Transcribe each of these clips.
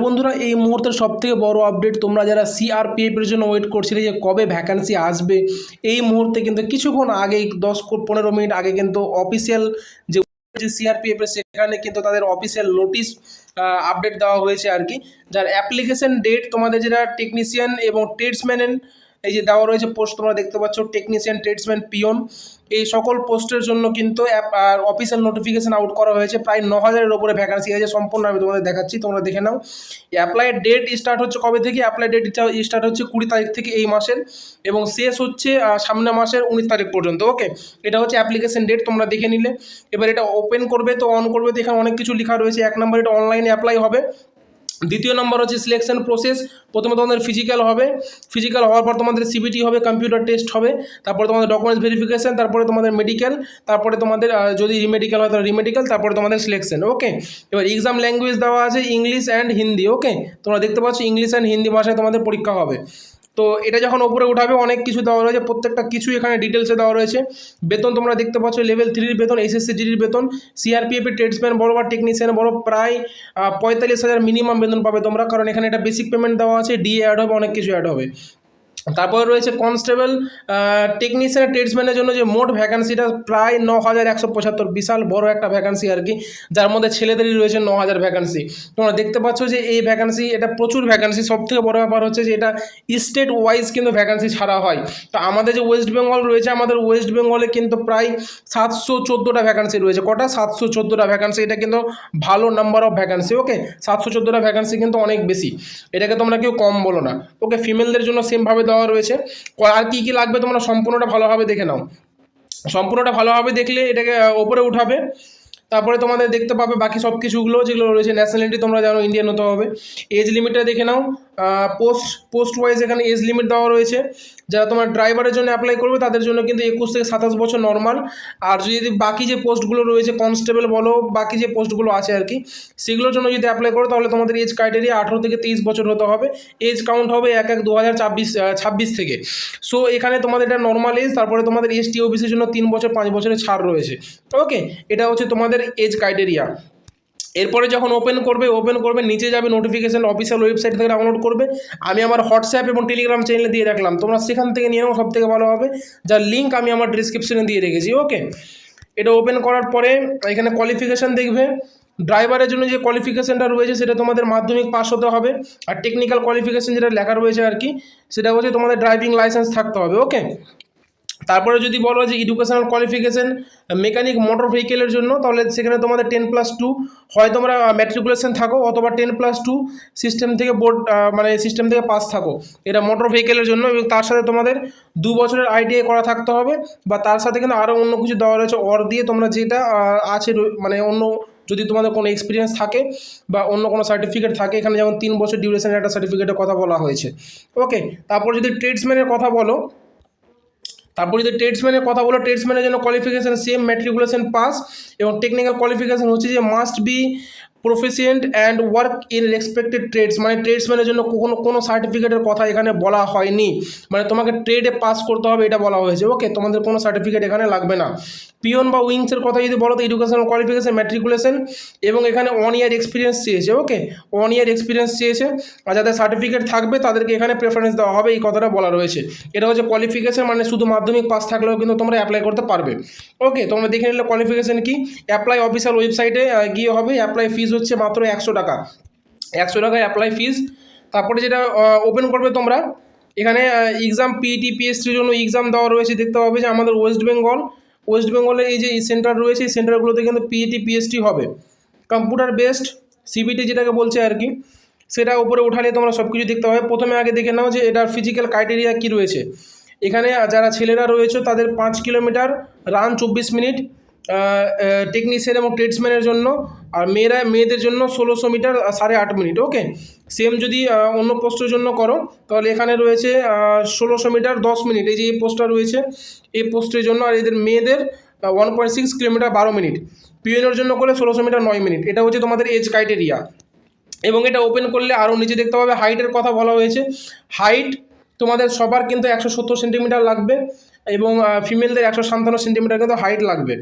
বন্ধুরা এই মুহূর্তের সবথেকে বড় আপডেট, তোমরা যারা সিআরপিএফ এর জন্য ওয়েট করছিলে যে কবে ভ্যাকেন্সি আসবে, এই মুহূর্তে কিন্তু কিছুক্ষণ আগেই 10-15 মিনিট আগে কিন্তু অফিসিয়াল যে সিআরপিএফ এর সেখানে কিন্তু তাদের অফিসিয়াল নোটিশ আপডেট দেওয়া হয়েছে আর কি। যার অ্যাপ্লিকেশন ডেট তোমাদের যেটা টেকনিশিয়ান এবং ট্রেডসম্যান এই যে দেওয়া রয়েছে পোস্ট তোমরা দেখতে পাচ্ছ, টেকনিশিয়ান, ট্রেডসম্যান, পিয়ন, এই সকল পোস্টের জন্য কিন্তু অফিসিয়াল নোটিফিকেশন আউট করা হয়েছে। প্রায় 9000-এর ওপরে ভ্যাকেন্সি আছে, সম্পূর্ণ আমি তোমাদের দেখাচ্ছি, তোমরা দেখে নাও। অ্যাপ্লাই ডেট স্টার্ট হচ্ছে কবে থেকে? অ্যাপ্লাই ডেট স্টার্ট হচ্ছে 20 তারিখ থেকে এই মাসের, এবং শেষ হচ্ছে সামনের মাসের 19 তারিখ পর্যন্ত। ওকে, এটা হচ্ছে অ্যাপ্লিকেশন ডেট, তোমরা দেখে নিলে। এবার এটা ওপেন করবে তো অন করবে তো এখানে অনেক কিছু লেখা রয়েছে। 1 নম্বর এটা অনলাইনে অ্যাপ্লাই হবে। দ্বিতীয় নম্বর হচ্ছে সিলেকশন প্রসেস। প্রথমে তোমাদের ফিজিক্যাল হবে, ফিজিক্যাল হওয়ার পর তোমাদের সিবিটি হবে, কম্পিউটার টেস্ট হবে, তারপরে তোমাদের ডকুমেন্টস ভেরিফিকেশন, তারপরে তোমাদের মেডিকেল, তারপরে তোমাদের যদি রিমেডিকেল হয় তাহলে রিমেডিকেল, তারপরে তোমাদের সিলেকশন। ওকে, এবার এক্সাম ল্যাঙ্গুয়েজ দেওয়া আছে ইংলিশ অ্যান্ড হিন্দি। ওকে, তোমরা দেখতে পাচ্ছ ইংলিশ অ্যান্ড হিন্দি ভাষায় তোমাদের পরীক্ষা হবে। তো এটা যখন উপরে উঠাবে অনেক কিছু দেওয়া রয়েছে, প্রত্যেকটা কিছু এখানে ডিটেলসে দেওয়া রয়েছে। বেতন তোমরা দেখতে পাচ্ছ লেভেল 3-র বেতন, এসএসসি জিডির বেতন, সিআরপিএফের ট্রেডসম্যান বড় বা টেকনিশিয়ান বড় প্রায় 45,000 মিনিমাম বেতন পাবে তোমরা, কারণ এখানে একটা বেসিক পেমেন্ট দেওয়া আছে, ডিএ অ্যাড হবে, অনেক কিছু অ্যাড হবে। তারপরে রয়েছে কনস্টেবল, টেকনিশিয়ান, ট্রেডসম্যানের জন্য যে মোট ভ্যাকান্সিটা প্রায় 9175, বিশাল বড় একটা ভ্যাকান্সি আর কি, যার মধ্যে ছেলেদেরই রয়েছে 9000 ভ্যাকান্সি। তোমরা দেখতে পাচ্ছ যে এই ভ্যাকান্সি, এটা প্রচুর ভ্যাকান্সি। সবথেকে বড় ব্যাপার হচ্ছে যে এটা স্টেট ওয়াইজ কিন্তু ভ্যাকান্সি ছাড়া হয়। তো আমাদের যে ওয়েস্ট বেঙ্গল রয়েছে, আমাদের ওয়েস্ট বেঙ্গলে কিন্তু প্রায় 714টা ভ্যাকান্সি রয়েছে। কটা? 714টা ভ্যাকান্সি। এটা কিন্তু ভালো নাম্বার অফ ভ্যাকান্সি। ওকে, 714টা ভ্যাকান্সি কিন্তু অনেক বেশি, এটাকে তোমরা কেউ কম বলো না। ওকে, ফিমেলদের জন্য সেমভাবে দেওয়া রয়েছে। আর কি কি লাগবে তোমরা সম্পূর্ণটা ভালোভাবে দেখে নাও। সম্পূর্ণটা ভালোভাবে দেখলে এটাকে ওপরে উঠাবে। তারপরে তোমাদের দেখতে পাবে বাকি সব কিছুগুলো যেগুলো রয়েছে। ন্যাশনালিটি তোমরা জানো ইন্ডিয়ান হতে হবে। এজ লিমিটটা দেখে নাও। পোস্ট ওয়াইজ এখানে এজ লিমিট দেওয়া রয়েছে। যারা তোমার ড্রাইভারের জন্য অ্যাপ্লাই করবে তাদের জন্য কিন্তু 21 থেকে 27 বছর নর্মাল। আর যদি বাকি যে পোস্টগুলো রয়েছে, কনস্টেবল বলো, বাকি যে পোস্টগুলো আছে আর কি, সেগুলোর জন্য যদি অ্যাপ্লাই করো তাহলে তোমাদের এজ ক্রাইটেরিয়া 18 থেকে 23 বছর হতে হবে। এজ কাউন্ট হবে 1/1/2026 থেকে। সো এখানে তোমাদের এটা নর্মাল এজ। তারপরে তোমাদের এসটি ওবিসির জন্য 3 বছর 5 বছরের ছাড় রয়েছে। ওকে, এটা হচ্ছে তোমাদের এজ ক্রাইটেরিয়া। এরপরে যখন ওপেন করবে নিচে যাবে, নোটিফিকেশান অফিসিয়াল ওয়েবসাইট থেকে ডাউনলোড করবে। আমি আমার হোয়াটসঅ্যাপ এবং টেলিগ্রাম চ্যানেলে দিয়ে রাখলাম, তোমরা সেখান থেকে নিয়ে নাও, সব থেকে ভালো হবে। যার লিঙ্ক আমি আমার ডিসক্রিপশনে দিয়ে রেখেছি। ওকে, এটা ওপেন করার পরে এখানে কোয়ালিফিকেশান দেখবে। ড্রাইভারের জন্য যে কোয়ালিফিকেশানটা রয়েছে সেটা তোমাদের মাধ্যমিক পাস হতে হবে। আর টেকনিক্যাল কোয়ালিফিকেশান যেটা লেখা রয়েছে আর কি, সেটা হচ্ছে তোমাদের ড্রাইভিং লাইসেন্স থাকতে হবে। ওকে, তারপরে যদি বলো যে এডুকেশনাল কোয়ালিফিকেশান মেকানিক মোটর ভেহিকেলের জন্য, তাহলে সেখানে তোমাদের 10+2 হয় তোমরা ম্যাট্রিকুলেশন থাকো, অথবা 10+2 সিস্টেম থেকে বোর্ড মানে সিস্টেম থেকে পাস থাকো, এটা মোটর ভেহিকেলের জন্য। এবং তার সাথে তোমাদের 2 বছরের আইটিআই করা থাকতে হবে, বা তার সাথে কিন্তু আরও অন্য কিছু দেওয়া রয়েছে অর দিয়ে, তোমরা যেটা আছে মানে অন্য যদি তোমাদের কোনো এক্সপিরিয়েন্স থাকে বা অন্য কোনো সার্টিফিকেট থাকে, এখানে যেমন 3 বছর ডিউরেশনের একটা সার্টিফিকেটের কথা বলা হয়েছে। ওকে, তারপর যদি ট্রেডসম্যানের কথা বলো, ট্রেডসম্যানের জন্য কোয়ালিফিকেশান সেম, ম্যাট্রিকুলেশন পাস, এবং টেকনিক্যাল কোয়ালিফিকেশান হচ্ছে যে must be proficient and work in respected trades. মানে ট্রেডসম্যানের জন্য কোনো সার্টিফিকেটের কথা এখানে বলা হয়নি, মানে তোমাকে ট্রেডে পাস করতে হবে এটা বলা হয়েছে। ওকে, তোমাদের কোনো সার্টিফিকেট এখানে লাগবে না। পিয়ন বা উইংসের কথা যদি বলো তো এডুকেশনাল কোয়ালিফিকেশান ম্যাট্রিকুলেশন, এবং এখানে 1 ইয়ার এক্সপিরিয়েন্স চেয়েছে। ওকে, 1 ইয়ার এক্সপিরিয়েন্স চেয়েছে, আর যাদের সার্টিফিকেট থাকবে তাদেরকে এখানে প্রেফারেন্স দেওয়া হবে, এই কথাটা বলা রয়েছে। এটা হচ্ছে কোয়ালিফিকেশান, মানে শুধু মাধ্যমিক পাস থাকলেও কিন্তু তোমরা অ্যাপ্লাই করতে পারবে। ওকে, তোমরা দেখে নিলে কোয়ালিফিকেশান কি। অ্যাপ্লাই অফিসিয়াল ওয়েবসাইটে গিয়ে হবে। অ্যাপ্লাই ফিস হচ্ছে মাত্র 100 টাকা। 100 টাকা অ্যাপ্লাই ফিস। তারপরে যেটা ওপেন করবে তোমরা, এখানে এক্সাম পিইটি পিএসটির জন্য এক্সাম দেওয়া রয়েছে। দেখতে পাবে যে আমাদের ওয়েস্ট বেঙ্গলে এই যে সেন্টার রয়েছে, এই সেন্টারগুলোতে কিন্তু পিইটি পিএসটি হবে। কম্পিউটার বেসড সিবিটি যেটাকে বলছে আর কি, সেটা উপরে উঠালে তোমরা সব কিছু দেখতে হবে। প্রথমে আগে দেখে নাও যে এটার ফিজিক্যাল ক্রাইটেরিয়া কী রয়েছে। এখানে যারা ছেলেরা রয়েছে তাদের 5 কিলোমিটার রান 24 মিনিট টেকনিশিয়ান এবং ট্রেডসম্যানের জন্য, আর মেয়েদের জন্য 1600 মিটার 8.5 মিনিট। ওকে, সেম যদি অন্য পোস্টের জন্য করো তাহলে এখানে রয়েছে 1600 মিটার 10 মিনিট, এই যে এই পোস্টটা রয়েছে এই পোস্টের জন্য। আর এদের মেয়েদের 1.6 কিলোমিটার 12 মিনিট। পিওনের জন্য করলে 1600 মিটার 9 মিনিট। এটা হচ্ছে তোমাদের এজ ক্রাইটেরিয়া। এবং এটা ওপেন করলে আরও নিচে দেখতে পাবে হাইটের কথা বলা হয়েছে। হাইট তোমাদের সবার কিন্তু 170 সেন্টিমিটার লাগবে, এবং ফিমেলদের 157 সেন্টিমিটার কিন্তু হাইট লাগবে।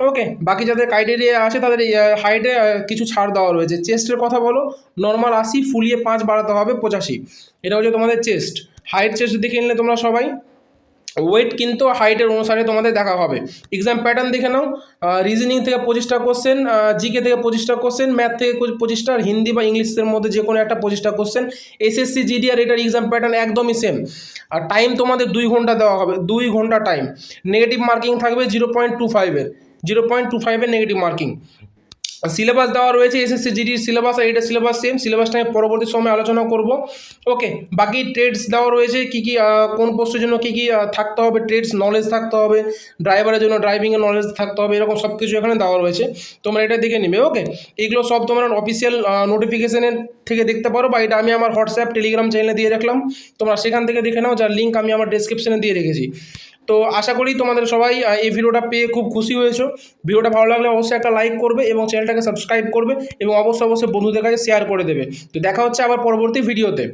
ওকে, বাকি যাদের ক্রাইটেরিয়া আছে তাদের হাইটে কিছু ছাড় দেওয়া রয়েছে। চেস্টের কথা বলো, নর্মাল 80, ফুলিয়ে 5 বাড়াতে হবে 85। এটা হচ্ছে তোমাদের চেস্ট। হাইট চেস্ট দেখে নিলে তোমরা সবাই। ওয়েট কিন্তু হাইটের অনুসারে তোমাদের দেখা হবে। এক্সাম প্যাটার্ন দেখে নাও, রিজনিং থেকে 25টা কোশ্চেন, জিকে থেকে 25টা কোশ্চেন, ম্যাথ থেকে 25টা, আর হিন্দি বা ইংলিশের মধ্যে যে কোনো একটা 25টা কোশ্চেন। এসএসসি জিডি আর এটার এক্সাম প্যাটার্ন একদমই সেম। আর টাইম তোমাদের 2 ঘন্টা দেওয়া হবে, 2 ঘন্টা টাইম। নেগেটিভ মার্কিং থাকবে 0.25-এর, 0.25-এর নেগেটিভ মার্কিং। সিলেবাস দেওয়া রয়েছে এসএসসি জিডির সিলেবাস, আর এটা সিলেবাস সেম। সিলেবাসটা আমি পরবর্তী সময় আলোচনা করব। ওকে, বাকি ট্রেডস দেওয়া রয়েছে কী কী, কোন পোস্টের জন্য কী কী থাকতে হবে, ট্রেডস নলেজ থাকতে হবে, ড্রাইভারের জন্য ড্রাইভিংয়ের নলেজ থাকতে হবে, এরকম সব কিছু এখানে দেওয়া রয়েছে। তোমরা এটা দেখে নিবে। ওকে, এগুলো সব তোমরা অফিসিয়াল নোটিফিকেশনের থেকে দেখতে পারো, বা এটা আমি আমার হোয়াটসঅ্যাপ টেলিগ্রাম চ্যানেলে দিয়ে রাখলাম, তোমরা সেখান থেকে দেখে নাও, যার লিঙ্ক আমি আমার ডেসক্রিপশনে দিয়ে রেখেছি। তো আশা করি তোমাদের সবাই এই ভিডিওটা পেয়ে খুব খুশি হয়েছো। ভিডিওটা ভালো লাগলে অবশ্যই একটা লাইক করবে এবং চ্যানেলটাকে সাবস্ক্রাইব করবে, এবং অবশ্যই বন্ধুদের কাছে শেয়ার করে দেবে। তো দেখা হচ্ছে আবার পরবর্তী ভিডিওতে।